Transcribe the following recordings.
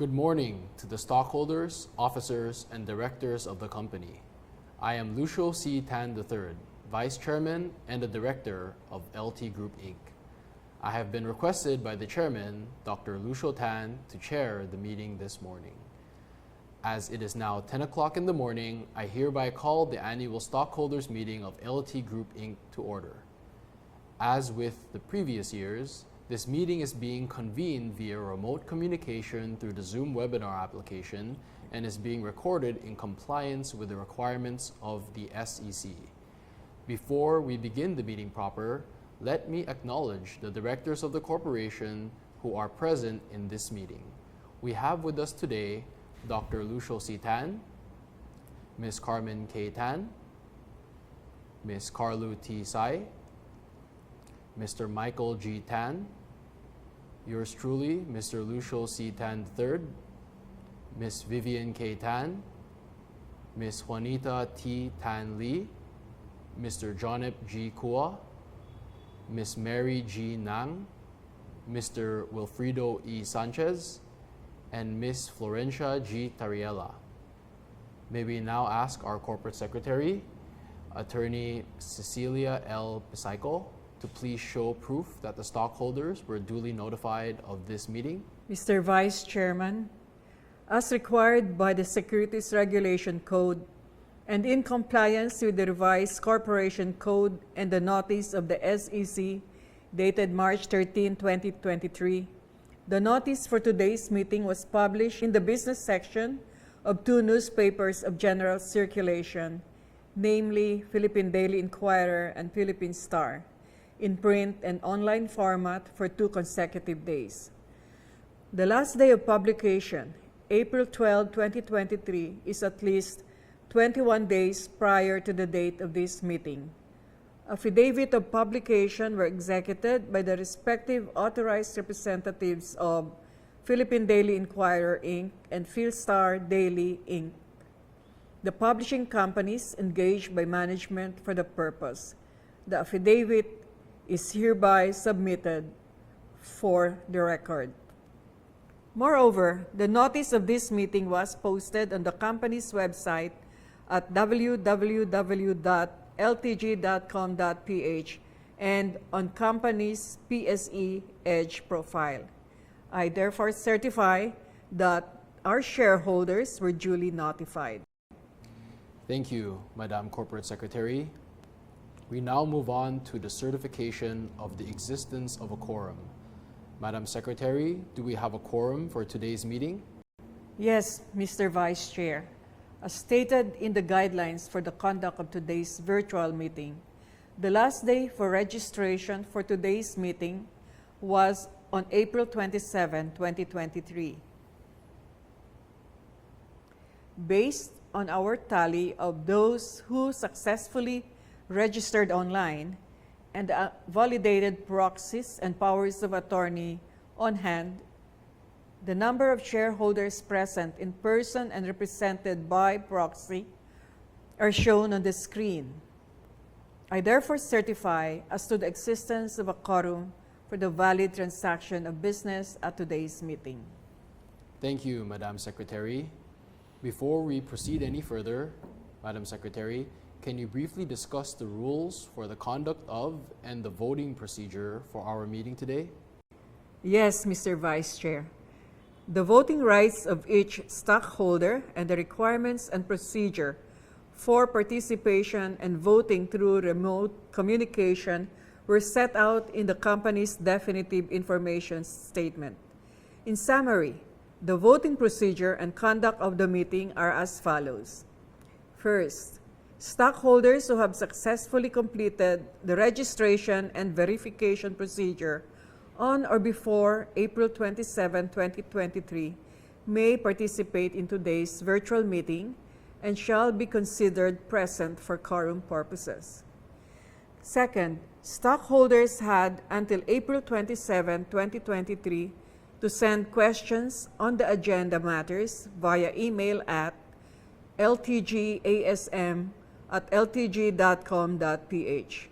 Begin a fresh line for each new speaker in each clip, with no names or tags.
Good morning to the stockholders, officers, and directors of the company. I am Lucio C. Tan III, Vice Chairman and a Director of LT Group, Inc. I have been requested by the Chairman, Dr. Lucio Tan, to chair the meeting this morning. As it is now 10 o'clock in the morning, I hereby call the annual stockholders meeting of LT Group, Inc. to order. As with the previous years, this meeting is being convened via remote communication through the Zoom webinar application and is being recorded in compliance with the requirements of the SEC. Before we begin the meeting proper, let me acknowledge the directors of the corporation who are present in this meeting. We have with us today Dr. Lucio C. Tan, Ms. Carmen K. Tan, Ms. Carlu T. Sai, Mr. Michael G. Tan, yours truly, Mr. Lucio C. Tan III, Ms. Vivian K. Tan, Ms. Juanita T. Tan Lee, Mr. Jonep G. Kua, Ms. Mary G. Nang, Mr. Wilfredo E. Sanchez, and Ms. Florencia G. Tariella. May we now ask our Corporate Secretary, Attorney Cecilia L. Pisaico, to please show proof that the stockholders were duly notified of this meeting.
Mr. Vice Chairman, as required by the Securities Regulation Code and in compliance with the revised Corporation Code and the notice of the SEC dated March 13, 2023, the notice for today's meeting was published in the business section of two newspapers of general circulation, namely Philippine Daily Inquirer and Philippine Star, in print and online format for 2 consecutive days. The last day of publication, April 12, 2023, is at least 21 days prior to the date of this meeting. Affidavit of publication were executed by the respective authorized representatives of Philippine Daily Inquirer, Inc. and Philstar Daily, Inc., the publishing companies engaged by management for the purpose. The affidavit is hereby submitted for the record. Moreover, the notice of this meeting was posted on the company's website at www.ltg.com.ph and on company's PSE Edge profile. I therefore certify that our shareholders were duly notified.
Thank you, Madam Corporate Secretary. We now move on to the certification of the existence of a quorum. Madam Secretary, do we have a quorum for today's meeting?
Yes, Mr. Vice Chair. As stated in the guidelines for the conduct of today's virtual meeting, the last day for registration for today's meeting was on April 27, 2023. Based on our tally of those who successfully registered online and validated proxies and powers of attorney on hand, the number of shareholders present in person and represented by proxy are shown on the screen. I therefore certify as to the existence of a quorum for the valid transaction of business at today's meeting.
Thank you, Madam Secretary. Before we proceed any further, Madam Secretary, can you briefly discuss the rules for the conduct of and the voting procedure for our meeting today?
Yes, Mr. Vice Chair. The voting rights of each stockholder and the requirements and procedure for participation and voting through remote communication were set out in the company's definitive information statement. In summary, the voting procedure and conduct of the meeting are as follows. First, stockholders who have successfully completed the registration and verification procedure on or before April 27, 2023 may participate in today's virtual meeting and shall be considered present for quorum purposes. Second, stockholders had until April 27, 2023 to send questions on the agenda matters via email at ltgasm@ltg.com.ph.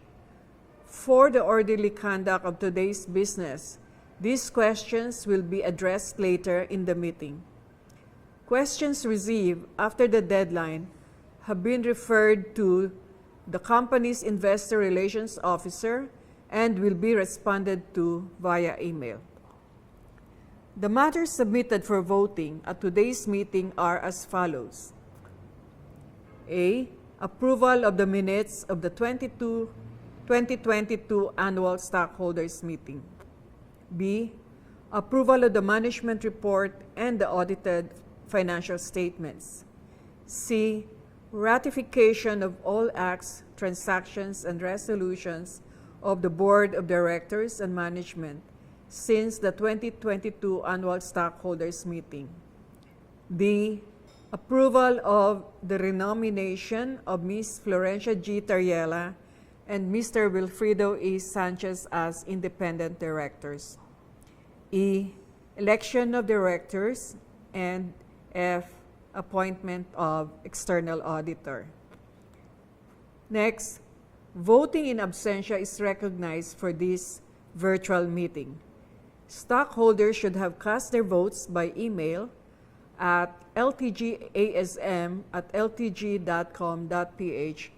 For the orderly conduct of today's business, these questions will be addressed later in the meeting. Questions received after the deadline have been referred to the company's investor relations officer and will be responded to via email. The matters submitted for voting at today's meeting are as follows. A. Approval of the minutes of the 2022 Annual Stockholders Meeting. B. Approval of the management report and the audited financial statements. C. Ratification of all acts, transactions, and resolutions of the Board of Directors and Management since the 2022 Annual Stockholders Meeting. D. Approval of the renomination of Ms. Florencia G. Tariela and Mr. Wilfredo E. Sanchez as independent directors. E. Election of directors. And F. Appointment of external auditor. Next, voting in absentia is recognized for this virtual meeting. Stockholders should have cast their votes by email at ltgasm@ltg.com.ph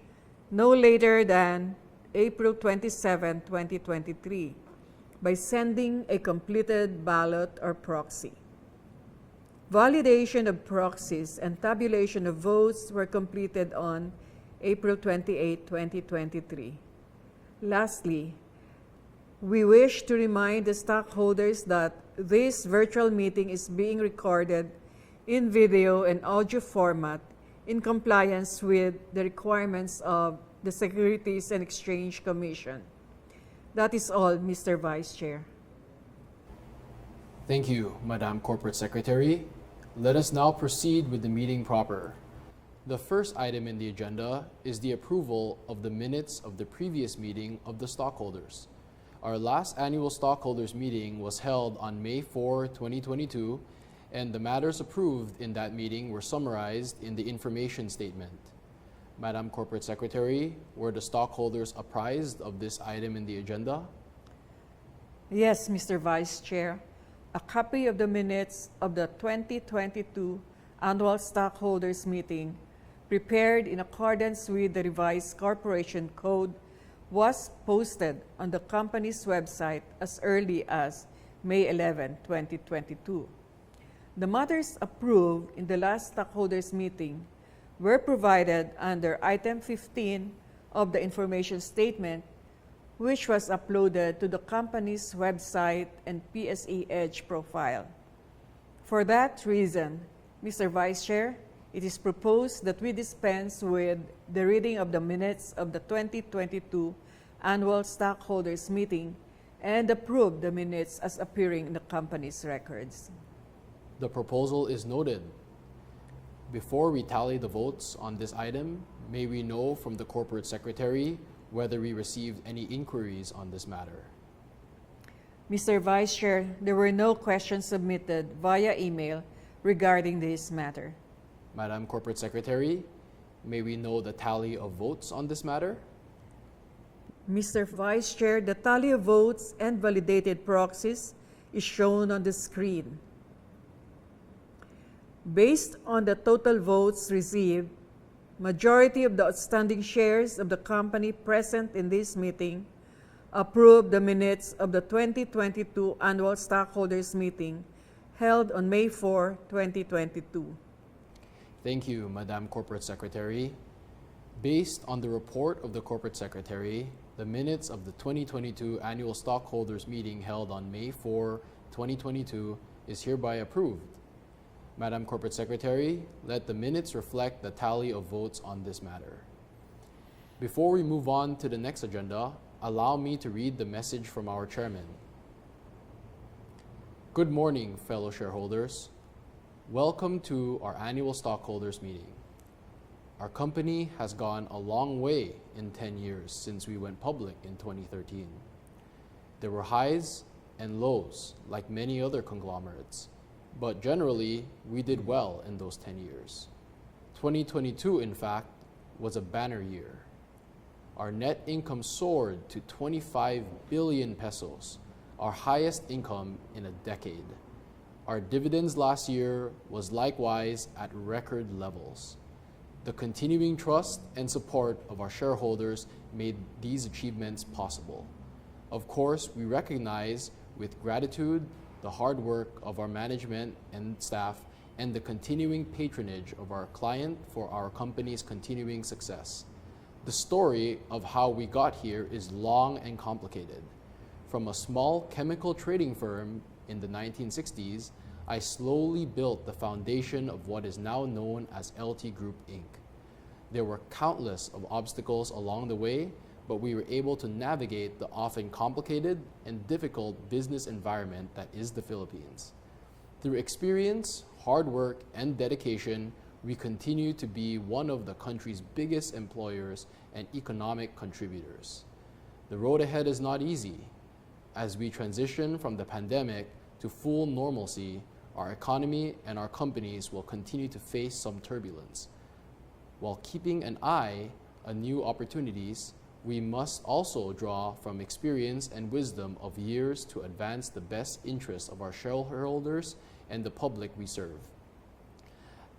no later than April 27, 2023 by sending a completed ballot or proxy. Validation of proxies and tabulation of votes were completed on April 28, 2023. Lastly, we wish to remind the stockholders that this virtual meeting is being recorded in video and audio format in compliance with the requirements of the Securities and Exchange Commission. That is all, Mr. Vice Chair.
Thank you, Madam Corporate Secretary. Let us now proceed with the meeting proper. The first item in the agenda is the approval of the minutes of the previous meeting of the stockholders. Our last annual stockholders meeting was held on May 4, 2022, and the matters approved in that meeting were summarized in the information statement. Madam Corporate Secretary, were the stockholders apprised of this item in the agenda?
Yes, Mr. Vice Chair. A copy of the minutes of the 2022 Annual Stockholders Meeting, prepared in accordance with the revised Corporation Code, was posted on the company's website as early as May 11, 2022. The matters approved in the last stockholders meeting were provided under Item 15 of the information statement, which was uploaded to the company's website and PSE Edge profile. For that reason, Mr. Vice Chair, it is proposed that we dispense with the reading of the minutes of the 2022 Annual Stockholders Meeting and approve the minutes as appearing in the company's records.
The proposal is noted. Before we tally the votes on this item, may we know from the Corporate Secretary whether we received any inquiries on this matter?
Mr. Vice Chair, there were no questions submitted via email regarding this matter.
Madam Corporate Secretary, may we know the tally of votes on this matter?
Mr. Vice Chair, the tally of votes and validated proxies is shown on the screen. Based on the total votes received, majority of the outstanding shares of the company present in this meeting approve the minutes of the 2022 Annual Stockholders Meeting held on May 4, 2022.
Thank you, Madam Corporate Secretary. Based on the report of the Corporate Secretary, the minutes of the 2022 Annual Stockholders Meeting held on May 4, 2022 is hereby approved. Madam Corporate Secretary, let the minutes reflect the tally of votes on this matter. Before we move on to the next agenda, allow me to read the message from our chairman. Good morning, fellow shareholders. Welcome to our annual stockholders meeting. Our company has gone a long way in 10 years since we went public in 2013. There were highs and lows like many other conglomerates, but generally, we did well in those 10 years. 2022, in fact, was a banner year. Our net income soared to 25 billion pesos, our highest income in a decade. Our dividends last year was likewise at record levels. The continuing trust and support of our shareholders made these achievements possible. Of course, we recognize with gratitude the hard work of our management and staff and the continuing patronage of our client for our company's continuing success. The story of how we got here is long and complicated. From a small chemical trading firm in the 1960s, I slowly built the foundation of what is now known as LT Group Inc. There were countless of obstacles along the way, but we were able to navigate the often complicated and difficult business environment that is the Philippines. Through experience, hard work, and dedication, we continue to be one of the country's biggest employers and economic contributors. The road ahead is not easy. As we transition from the pandemic to full normalcy, our economy and our companies will continue to face some turbulence. While keeping an eye on new opportunities, we must also draw from experience and wisdom of years to advance the best interests of our shareholders and the public we serve.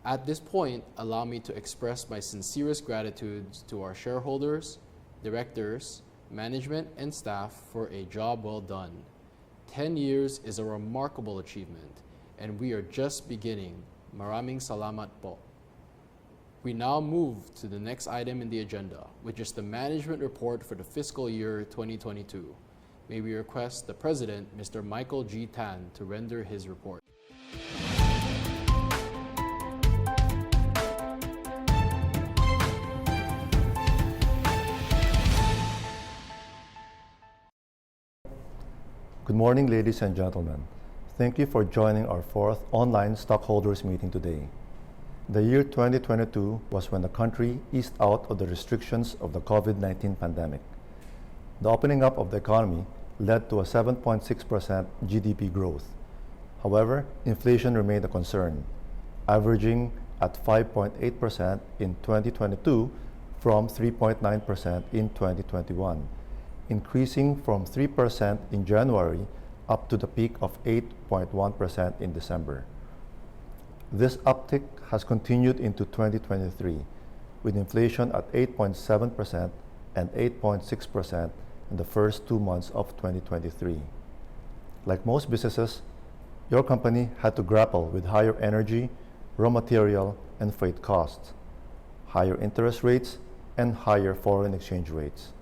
At this point, allow me to express my sincerest gratitude to our shareholders, directors, management, and staff for a job well done. 10 years is a remarkable achievement, and we are just beginning. Maraming salamat po. We now move to the next item in the agenda, which is the management report for the fiscal year 2022. May we request the President, Mr. Michael G. Tan, to render his report.
Good morning, ladies and gentlemen. Thank you for joining our fourth online stockholders meeting today. The year 2022 was when the country eased out of the restrictions of the COVID-19 pandemic. The opening up of the economy led to a 7.6% GDP growth. However, inflation remained a concern, averaging at 5.8% in 2022 from 3.9% in 2021, increasing from 3% in January up to the peak of 8.1% in December. This uptick has continued into 2023, with inflation at 8.7% and 8.6% in the first 2 months of 2023. Like most businesses, your company had to grapple with higher energy, raw material, and freight costs, higher interest rates, and higher foreign exchange rates,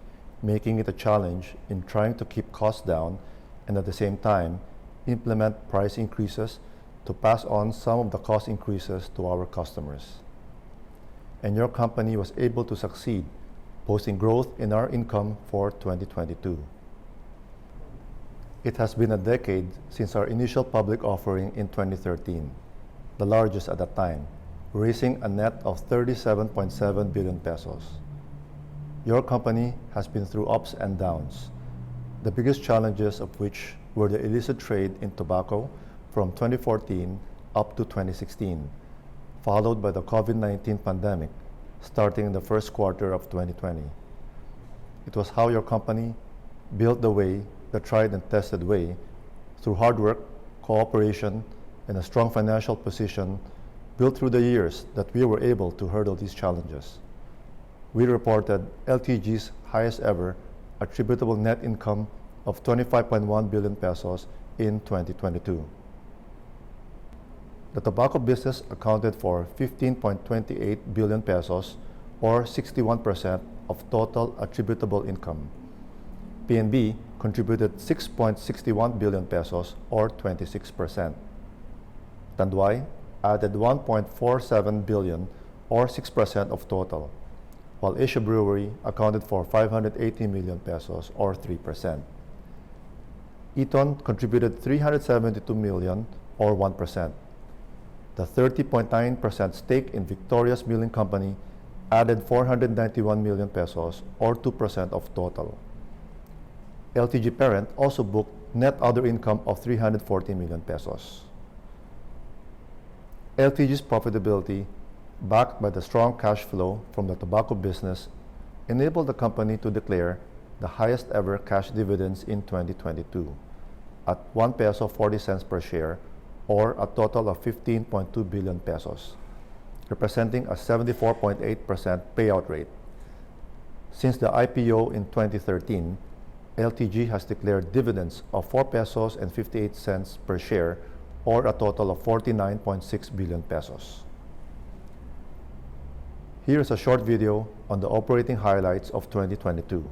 making it a challenge in trying to keep costs down and at the same time implement price increases to pass on some of the cost increases to our customers. And your company was able to succeed, posting growth in our income for 2022. It has been a decade since our initial public offering in 2013, the largest at that time, raising a net of 37.7 billion pesos. Your company has been through ups and downs, the biggest challenges of which were the illicit trade in tobacco from 2014 up to 2016, followed by the COVID-19 pandemic starting in the first quarter of 2020. It was how your company built the tried and tested way, through hard work, cooperation, and a strong financial position built through the years, that we were able to hurdle these challenges. We reported LTG's highest ever attributable net income of 25.1 billion pesos in 2022. The tobacco business accounted for 15.28 billion pesos, or 61% of total attributable income. P&B contributed 6.61 billion pesos, or 26%. Tanduay added 1.47 billion, or 6% of total, while Asia Brewery accounted for 580 million pesos, or 3%. Eton contributed 372 million, or 1%. The 30.9% stake in Victoria's Milling Company added 491 million pesos, or 2% of total. LTG Parent also booked net other income of 340 million pesos. LTG's profitability, backed by the strong cash flow from the tobacco business, enabled the company to declare the highest ever cash dividends in 2022 at 1 peso 40 cents per share, or a total of 15.2 billion pesos, representing a 74.8% payout rate. Since the IPO in 2013, LTG has declared dividends of 4 pesos and 58 cents per share, or a total of 49.6 billion pesos. Here is a short video on the operating highlights of 2022.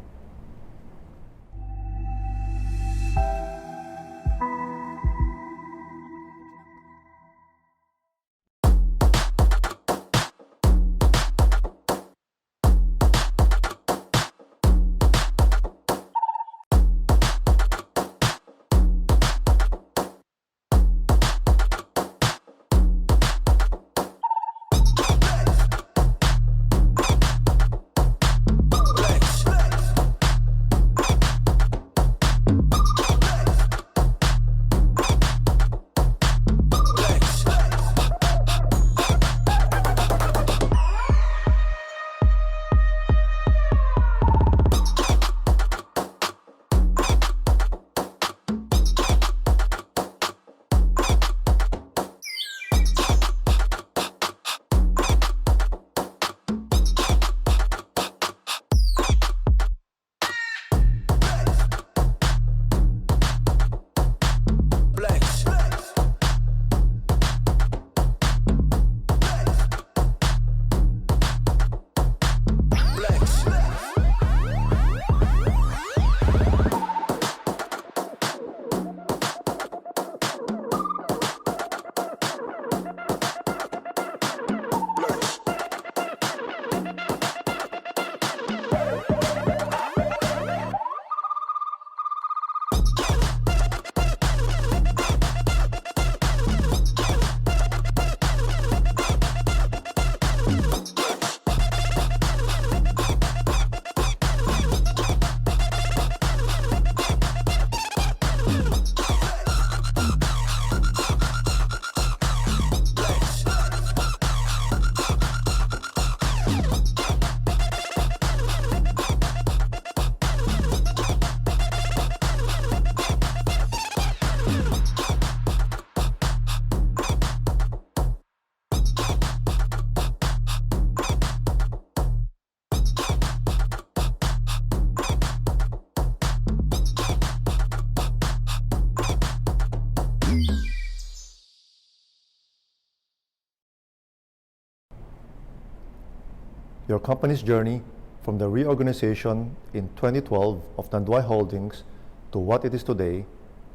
Your company's journey from the reorganization in 2012 of Tanduay Holdings to what it is today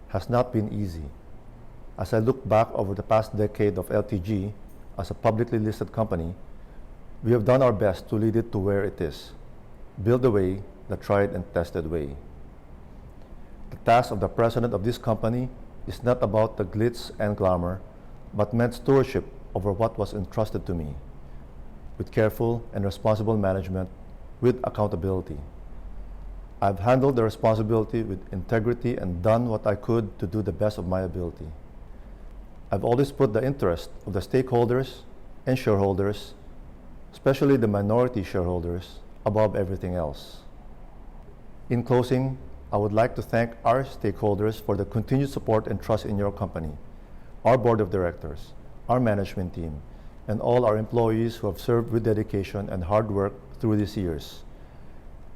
has not been easy. As I look back over the past decade of LTG as a publicly listed company, we have done our best to lead it to where it is, build the way, the tried and tested way. The task of the president of this company is not about the glitz and glamour, but meant stewardship over what was entrusted to me, with careful and responsible management, with accountability. I've handled the responsibility with integrity and done what I could to do the best of my ability. I've always put the interest of the stakeholders and shareholders, especially the minority shareholders, above everything else. In closing, I would like to thank our stakeholders for the continued support and trust in your company, our board of directors, our management team, and all our employees who have served with dedication and hard work through these years.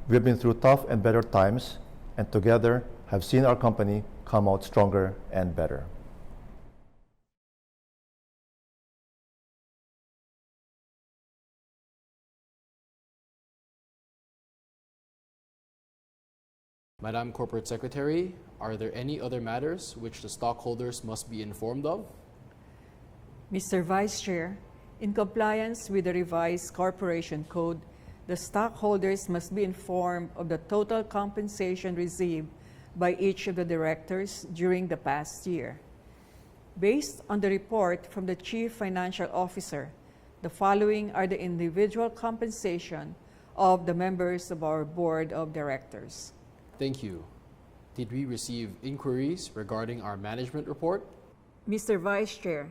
We have been through tough and better times, and together have seen our company come out stronger and better.
Madam Corporate Secretary, are there any other matters which the stockholders must be informed of?
Mr. Vice Chair, in compliance with the revised Corporation Code, the stockholders must be informed of the total compensation received by each of the directors during the past year. Based on the report from the Chief Financial Officer, the following are the individual compensation of the members of our Board of Directors.
Thank you. Did we receive inquiries regarding our management report?
Mr. Vice Chair,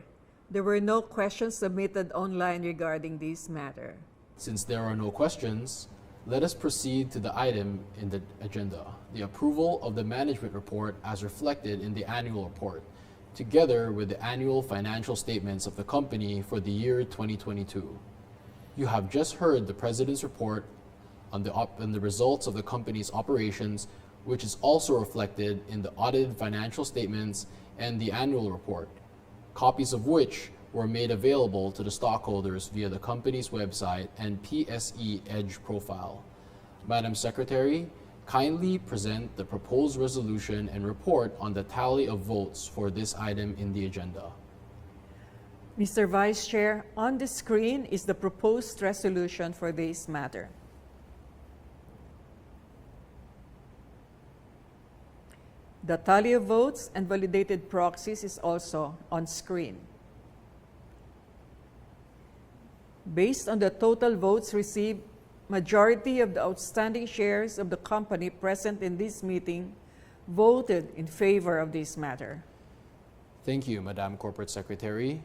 there were no questions submitted online regarding this matter.
Since there are no questions, let us proceed to the item in the agenda, the approval of the management report as reflected in the annual report together with the annual financial statements of the company for the year 2022. You have just heard the President's report on the results of the company's operations, which is also reflected in the audited financial statements and the annual report, copies of which were made available to the stockholders via the company's website and PSE Edge profile. Madam Secretary, kindly present the proposed resolution and report on the tally of votes for this item in the agenda.
Mr. Vice Chair, on the screen is the proposed resolution for this matter. The tally of votes and validated proxies is also on screen. Based on the total votes received, majority of the outstanding shares of the company present in this meeting voted in favor of this matter.
Thank you, Madam Corporate Secretary.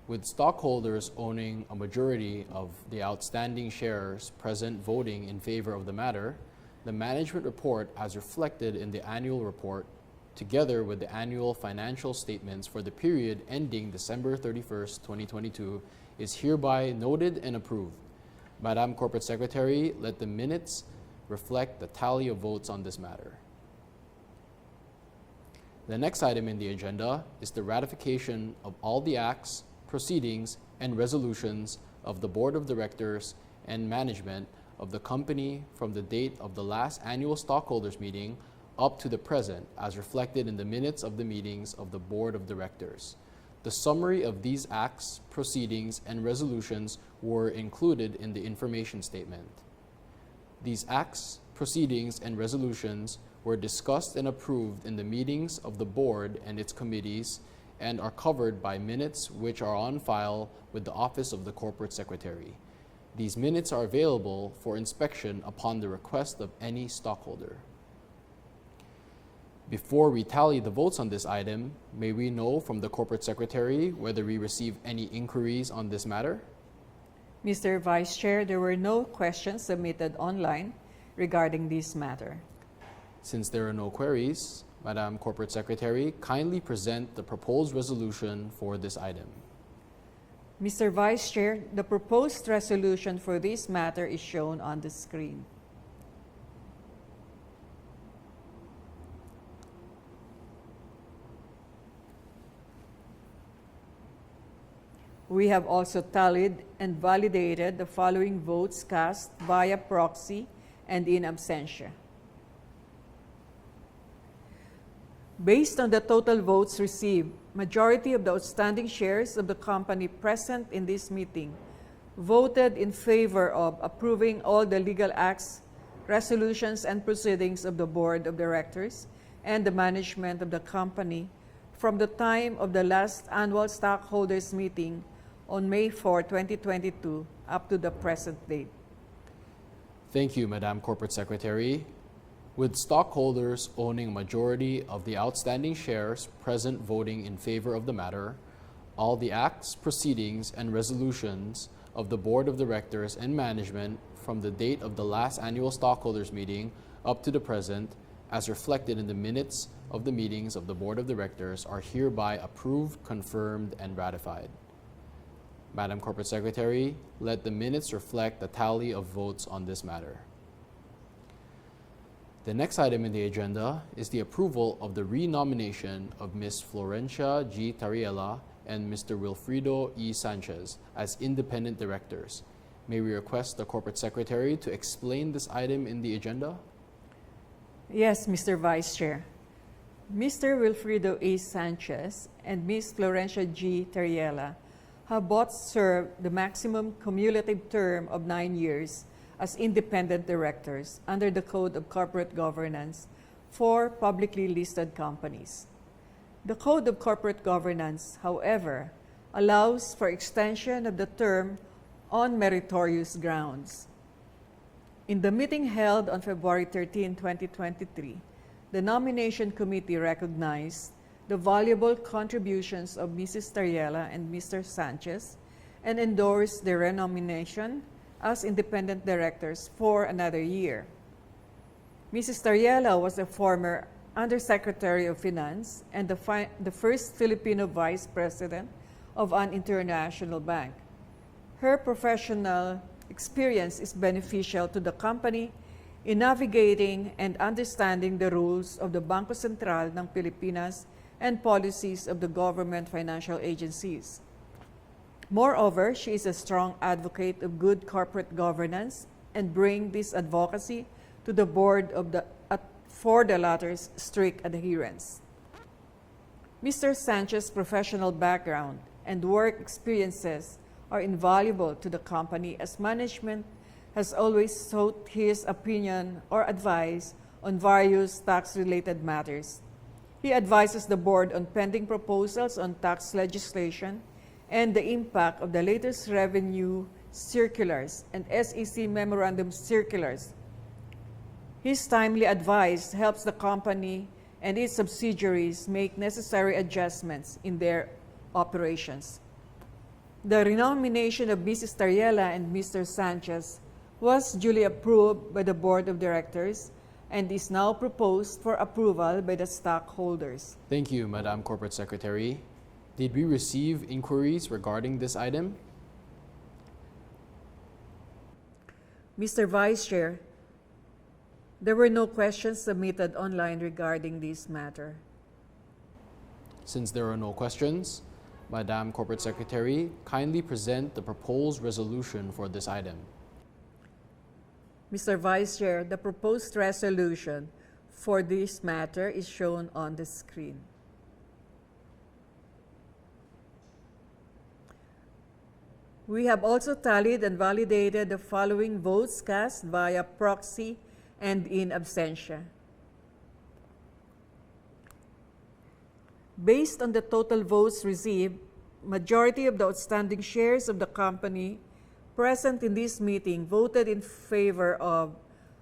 With stockholders owning a majority of the outstanding shares present voting in favor of the matter, the management report as reflected in the annual report, together with the annual financial statements for the period ending December 31st, 2022, is hereby noted and approved. Madam Corporate Secretary, let the minutes reflect the tally of votes on this matter. The next item in the agenda is the ratification of all the acts, proceedings, and resolutions of the Board of Directors and management of the company from the date of the last annual stockholders meeting up to the present, as reflected in the minutes of the meetings of the Board of Directors. The summary of these acts, proceedings, and resolutions were included in the information statement. These acts, proceedings, and resolutions were discussed and approved in the meetings of the board and its committees and are covered by minutes which are on file with the Office of the Corporate Secretary. These minutes are available for inspection upon the request of any stockholder. Before we tally the votes on this item, may we know from the Corporate Secretary whether we received any inquiries on this matter?
Mr. Vice Chair, there were no questions submitted online regarding this matter.
Since there are no queries, Madam Corporate Secretary, kindly present the proposed resolution for this item.
Mr. Vice Chair, the proposed resolution for this matter is shown on the screen. We have also tallied and validated the following votes cast via proxy and in absentia. Based on the total votes received, majority of the outstanding shares of the company present in this meeting voted in favor of approving all the legal acts, resolutions, and proceedings of the Board of Directors and the management of the company from the time of the last annual stockholders meeting on May 4, 2022, up to the present date.
Thank you, Madam Corporate Secretary. With stockholders owning a majority of the outstanding shares present voting in favor of the matter, all the acts, proceedings, and resolutions of the Board of Directors and management from the date of the last annual stockholders meeting up to the present, as reflected in the minutes of the meetings of the Board of Directors, are hereby approved, confirmed, and ratified. Madam Corporate Secretary, let the minutes reflect the tally of votes on this matter. The next item in the agenda is the approval of the renomination of Ms. Florencia G. Tariela and Mr. Wilfredo E. Sanchez as independent directors. May we request the Corporate Secretary to explain this item in the agenda?
Yes, Mr. Vice Chair. Mr. Wilfredo E. Sanchez and Ms. Florencia G. Tariela have both served the maximum cumulative term of 9 years as independent directors under the Code of Corporate Governance for publicly listed companies. The Code of Corporate Governance, however, allows for extension of the term on meritorious grounds. In the meeting held on February 13, 2023, the Nomination Committee recognized the valuable contributions of Mrs. Tariela and Mr. Sanchez and endorsed their renomination as independent directors for another year. Mrs. Tariela was a former Undersecretary of Finance and the first Filipino Vice President of an international bank. Her professional experience is beneficial to the company in navigating and understanding the rules of the Bangko Sentral ng Pilipinas and policies of the government financial agencies. Moreover, she is a strong advocate of good corporate governance and brings this advocacy to the board for the latter's strict adherence. Mr. Sanchez's professional background and work experiences are invaluable to the company as management has always sought his opinion or advice on various tax-related matters. He advises the board on pending proposals on tax legislation and the impact of the latest revenue circulars and SEC memorandum circulars. His timely advice helps the company and its subsidiaries make necessary adjustments in their operations. The renomination of Mrs. Tariela and Mr. Sanchez was duly approved by the Board of Directors and is now proposed for approval by the stockholders.
Thank you, Madam Corporate Secretary. Did we receive inquiries regarding this item?
Mr. Vice Chair, there were no questions submitted online regarding this matter.
Since there are no questions, Madam Corporate Secretary, kindly present the proposed resolution for this item.
Mr. Vice Chair, the proposed resolution for this matter is shown on the screen. We have also tallied and validated the following votes cast via proxy and in absentia. Based on the total votes received, majority of the outstanding shares of the company present in this meeting voted in favor of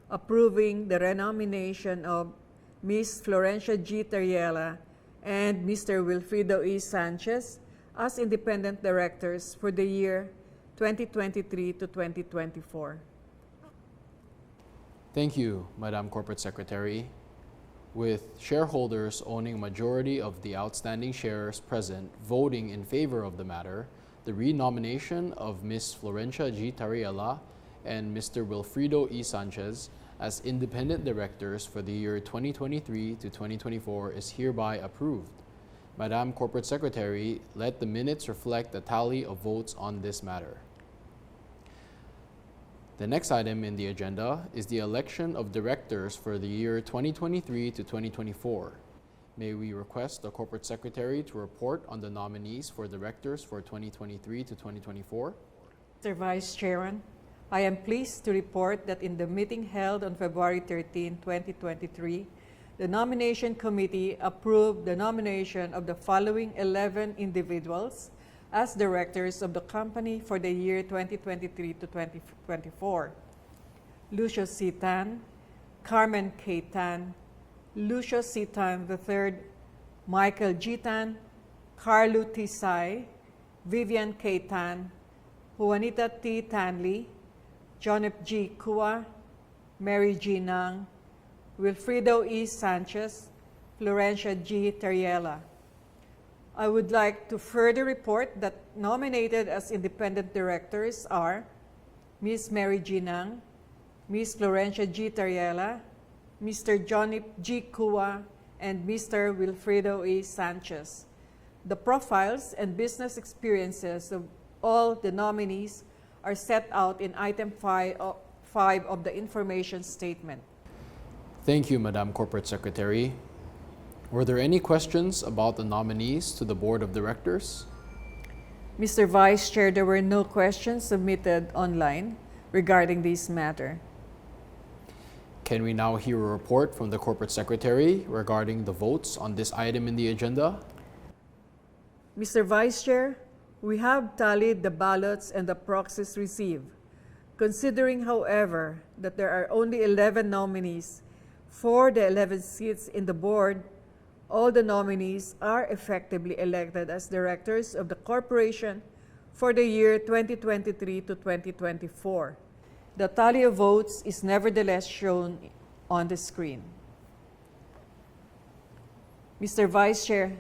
approving the renomination of Ms. Florencia G. Tariela and Mr. Wilfredo E. Sanchez as independent directors for the year 2023 to 2024.
Thank you, Madam Corporate Secretary. With shareholders owning a majority of the outstanding shares present voting in favor of the matter, the renomination of Ms. Florencia G. Tariela and Mr. Wilfredo E. Sanchez as independent directors for the year 2023 to 2024 is hereby approved. Madam Corporate Secretary, let the minutes reflect the tally of votes on this matter. The next item in the agenda is the election of directors for the year 2023 to 2024. May we request the Corporate Secretary to report on the nominees for directors for 2023 to 2024?
Mr. Vice Chairman, I am pleased to report that in the meeting held on February 13, 2023, the Nomination Committee approved the nomination of the following 11 individuals as directors of the company for the year 2023 to 2024. Lucio C. Tan, Carmen K. Tan, Lucio C. Tan III, Michael G. Tan, Carlo T. Sai, Vivian K. Tan, Juanita T. Tanley, Jonep G. Kua, Mary G. Nang, Wilfredo E. Sanchez, Florencia G. Tariela. I would like to further report that nominated as independent directors are Ms. Mary G. Nang, Ms. Florencia G. Tariela, Mr. Johnny G. Kua, and Mr. Wilfredo E. Sanchez. The profiles and business experiences of all the nominees are set out in item 5 of the information statement.
Thank you, Madam Corporate Secretary. Were there any questions about the nominees to the Board of Directors?
Mr. Vice Chair, there were no questions submitted online regarding this matter.
Can we now hear a report from the Corporate Secretary regarding the votes on this item in the agenda?
Mr. Vice Chair, we have tallied the ballots and the proxies received. Considering, however, that there are only 11 nominees for the 11 seats in the board, all the nominees are effectively elected as directors of the corporation for the year 2023 to 2024. The tally of votes is nevertheless shown on the screen. Mr. Vice Chair,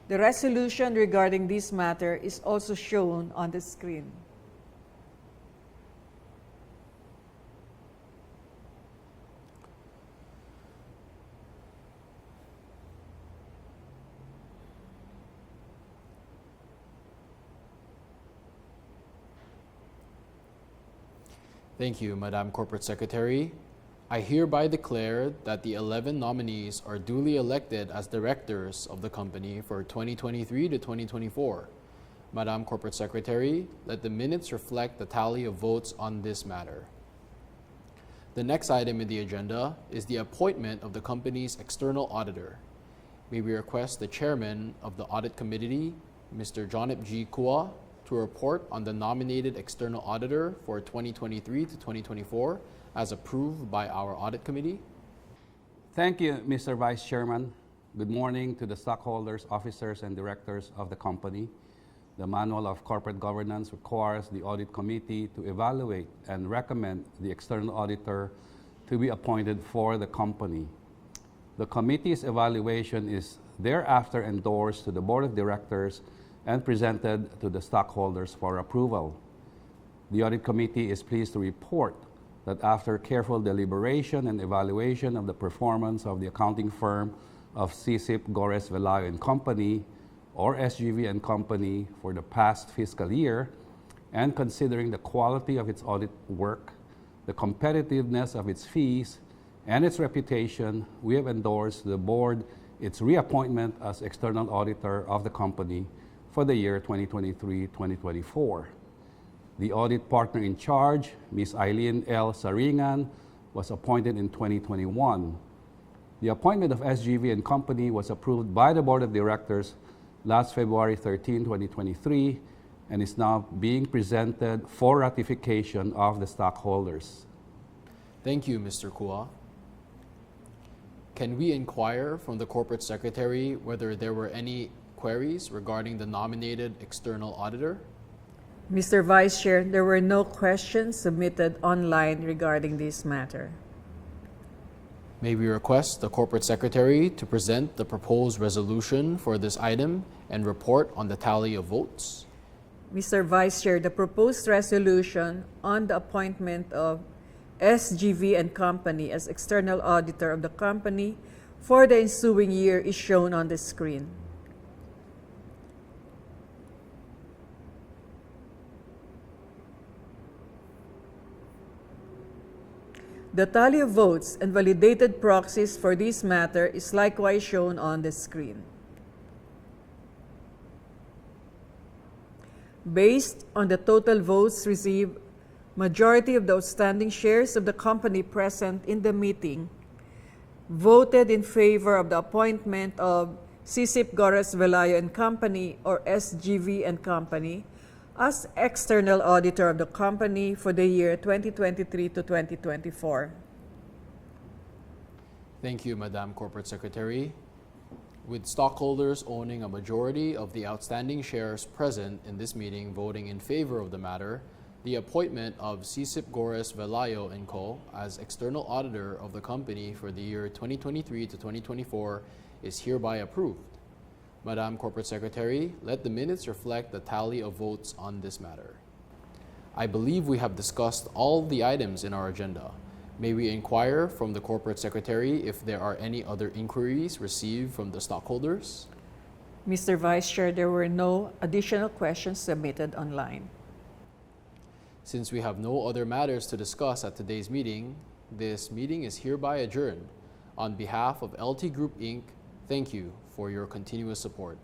the resolution regarding this matter is also shown on the screen.
Thank you, Madam Corporate Secretary. I hereby declare that the 11 nominees are duly elected as directors of the company for 2023 to 2024. Madam Corporate Secretary, let the minutes reflect the tally of votes on this matter. The next item in the agenda is the appointment of the company's external auditor. May we request the chairman of the audit committee, Mr. Jonip G. Kua, to report on the nominated external auditor for 2023 to 2024 as approved by our audit committee.
Thank you, Mr. Vice Chairman. Good morning to the stockholders, officers, and directors of the company. The Manual of Corporate Governance requires the audit committee to evaluate and recommend the external auditor to be appointed for the company. The committee's evaluation is thereafter endorsed to the board of directors and presented to the stockholders for approval. The audit committee is pleased to report that after careful deliberation and evaluation of the performance of the accounting firm of CSIP Gores Velayo and Company, or SGV and Company, for the past fiscal year, and considering the quality of its audit work, the competitiveness of its fees, and its reputation, we have endorsed to the board its reappointment as external auditor of the company for the year 2023-2024. The audit partner in charge, Ms. Eileen L. Saringan, was appointed in 2021. The appointment of SGV and Company was approved by the Board of Directors last February 13, 2023, and is now being presented for ratification of the stockholders.
Thank you, Mr. Kua. Can we inquire from the Corporate Secretary whether there were any queries regarding the nominated external auditor?
Mr. Vice Chair, there were no questions submitted online regarding this matter.
May we request the Corporate Secretary to present the proposed resolution for this item and report on the tally of votes?
Mr. Vice Chair, the proposed resolution on the appointment of SGV and Company as external auditor of the company for the ensuing year is shown on the screen. The tally of votes and validated proxies for this matter is likewise shown on the screen. Based on the total votes received, majority of the outstanding shares of the company present in the meeting voted in favor of the appointment of CSIP Gores Velayo and Company, or SGV and Company, as external auditor of the company for the year 2023 to 2024.
Thank you, Madam Corporate Secretary. With stockholders owning a majority of the outstanding shares present in this meeting voting in favor of the matter, the appointment of CSIP Gores Velayo & Co. as external auditor of the company for the year 2023 to 2024 is hereby approved. Madam Corporate Secretary, let the minutes reflect the tally of votes on this matter. I believe we have discussed all the items in our agenda. May we inquire from the Corporate Secretary if there are any other inquiries received from the stockholders?
Mr. Vice Chair, there were no additional questions submitted online.
Since we have no other matters to discuss at today's meeting, this meeting is hereby adjourned. On behalf of LT Group Inc., thank you for your continuous support.